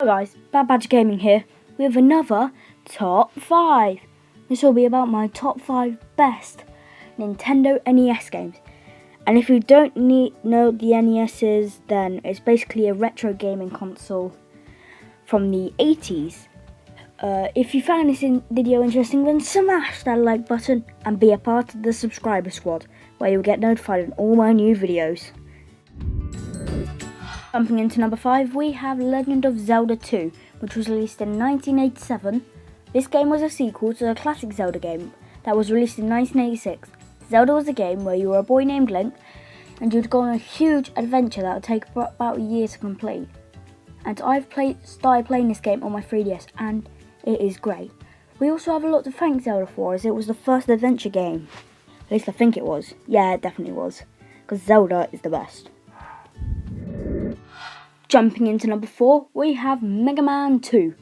Hello guys, Bad Badger Gaming here with another top 5. This will be about my top 5 best Nintendo NES games. And if you don't know what the NES is, then it's basically a retro gaming console from the 80s. If you found this video interesting, then smash that like button and be a part of the subscriber squad, where you'll get notified on all my new videos. Jumping into number 5, we have Legend of Zelda 2, which was released in 1987. This game was a sequel to a classic Zelda game that was released in 1986. Zelda was a game where you were a boy named Link, and you'd go on a huge adventure that would take about a year to complete. And I've started playing this game on my 3DS, and it is great. We also have a lot to thank Zelda for, as it was the first adventure game. At least I think it was. Yeah, it definitely was, because Zelda is the best. Jumping into number 4, we have Mega Man 2.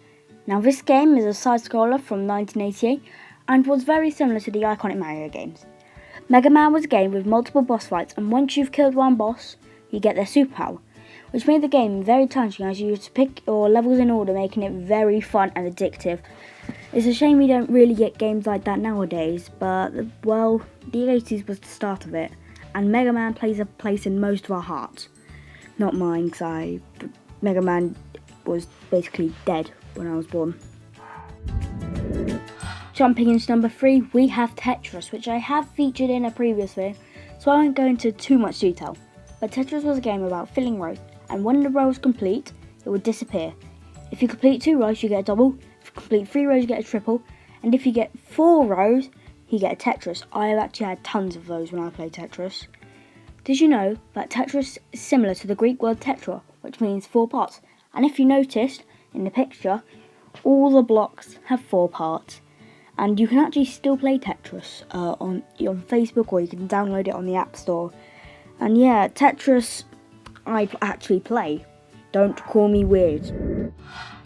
Now this game is a side-scroller from 1988 and was very similar to the iconic Mario games. Mega Man was a game with multiple boss fights, and once you've killed one boss, you get their superpower, which made the game very challenging as you had to pick your levels in order, making it very fun and addictive. It's a shame we don't really get games like that nowadays, but well, the 80s was the start of it, and Mega Man plays a place in most of our hearts. Not mine, because Mega Man was basically dead when I was born. Jumping into number 3, we have Tetris, which I have featured in a previous video, so I won't go into too much detail. But Tetris was a game about filling rows, and when the row was complete, it would disappear. If you complete 2 rows, you get a double. If you complete 3 rows, you get a triple. And if you get 4 rows, you get a Tetris. I have actually had tons of those when I played Tetris. Did you know that Tetris is similar to the Greek word tetra, which means 4 parts? And if you noticed in the picture, all the blocks have 4 parts. And you can actually still play Tetris on Facebook, or you can download it on the App Store. And yeah, Tetris I actually play. Don't call me weird.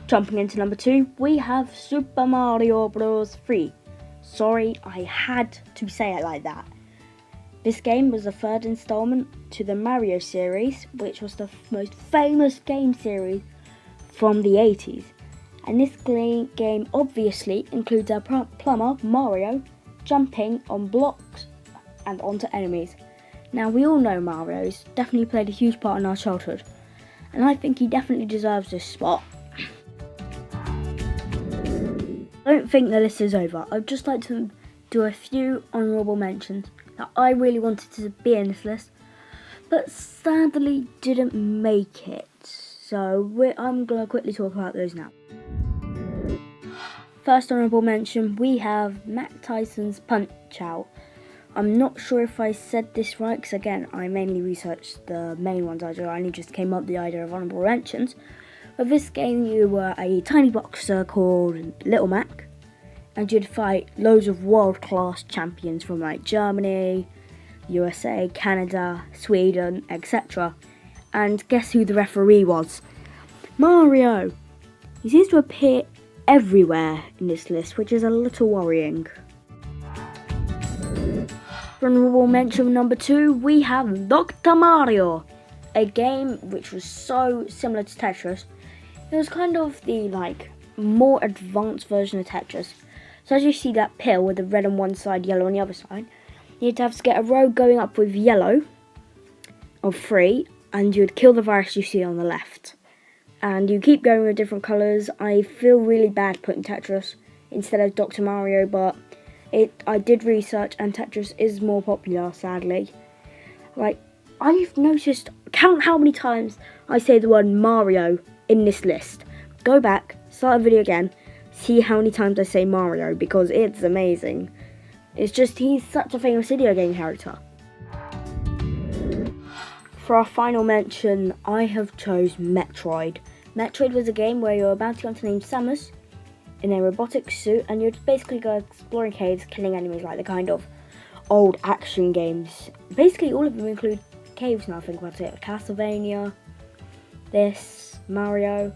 Jumping into number 2, we have Super Mario Bros. 3. Sorry, I had to say it like that. This game was the third installment to the Mario series, which was the most famous game series from the 80s. And this game obviously includes our plumber, Mario, jumping on blocks and onto enemies. Now, we all know Mario's definitely played a huge part in our childhood, and I think he definitely deserves this spot. I don't think the list is over. I'd just like to do a few honourable mentions that I really wanted to be in this list, but sadly didn't make it. So I'm going to quickly talk about those now. First honourable mention, we have Mac Tyson's Punch-Out! I'm not sure if I said this right, because again, I mainly researched the main ones I only just came up with the idea of honourable mentions. But this game, you were a tiny boxer called Little Mac, and you'd fight loads of world-class champions from like Germany, USA, Canada, Sweden, etc. And guess who the referee was? Mario! He seems to appear everywhere in this list, which is a little worrying. Honourable mention number 2, we have Dr. Mario, a game which was so similar to Tetris. It was kind of the more advanced version of Tetris. So as you see that pill with the red on one side, yellow on the other side, you'd have to get a row going up with yellow of 3, and you'd kill the virus you see on the left. And you keep going with different colours. I feel really bad putting Tetris instead of Dr. Mario, but I did research, and Tetris is more popular, sadly. I've noticed, count how many times I say the word Mario in this list. Go back, start the video again, see how many times I say Mario, because it's amazing. It's just, he's such a famous video game character. For our final mention, I have chose Metroid. Metroid was a game where you're a bounty hunter named Samus in a robotic suit, and you'd basically go exploring caves, killing enemies like the kind of old action games. Basically, all of them include caves now, I think about it. Castlevania, this, Mario.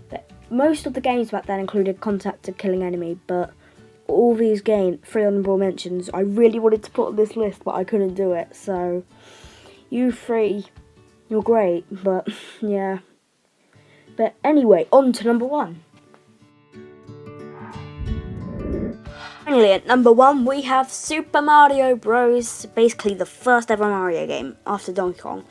But most of the games back then included contact to killing enemy, but all these games, 3 honourable mentions, I really wanted to put on this list, but I couldn't do it. So, you 3, you're great, but yeah. But anyway, on to number 1. Finally, at number 1, we have Super Mario Bros. Basically the first ever Mario game after Donkey Kong.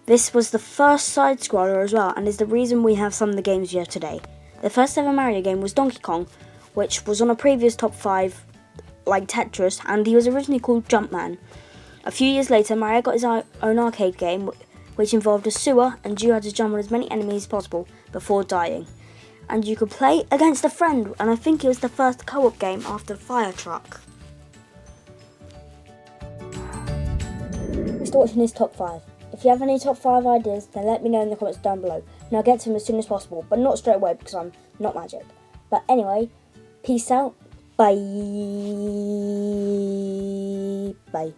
This was the first side-scroller as well, and is the reason we have some of the games we have today. The first ever Mario game was Donkey Kong, which was on a previous top 5, like Tetris, and he was originally called Jumpman. A few years later, Mario got his own arcade game, which involved a sewer, and you had to jump on as many enemies as possible before dying. And you could play against a friend, and I think it was the first co-op game after Fire Truck. Let's watching his top 5. If you have any top 5 ideas, then let me know in the comments down below, and I'll get to them as soon as possible, but not straight away because I'm not magic. But anyway, peace out, bye. Bye.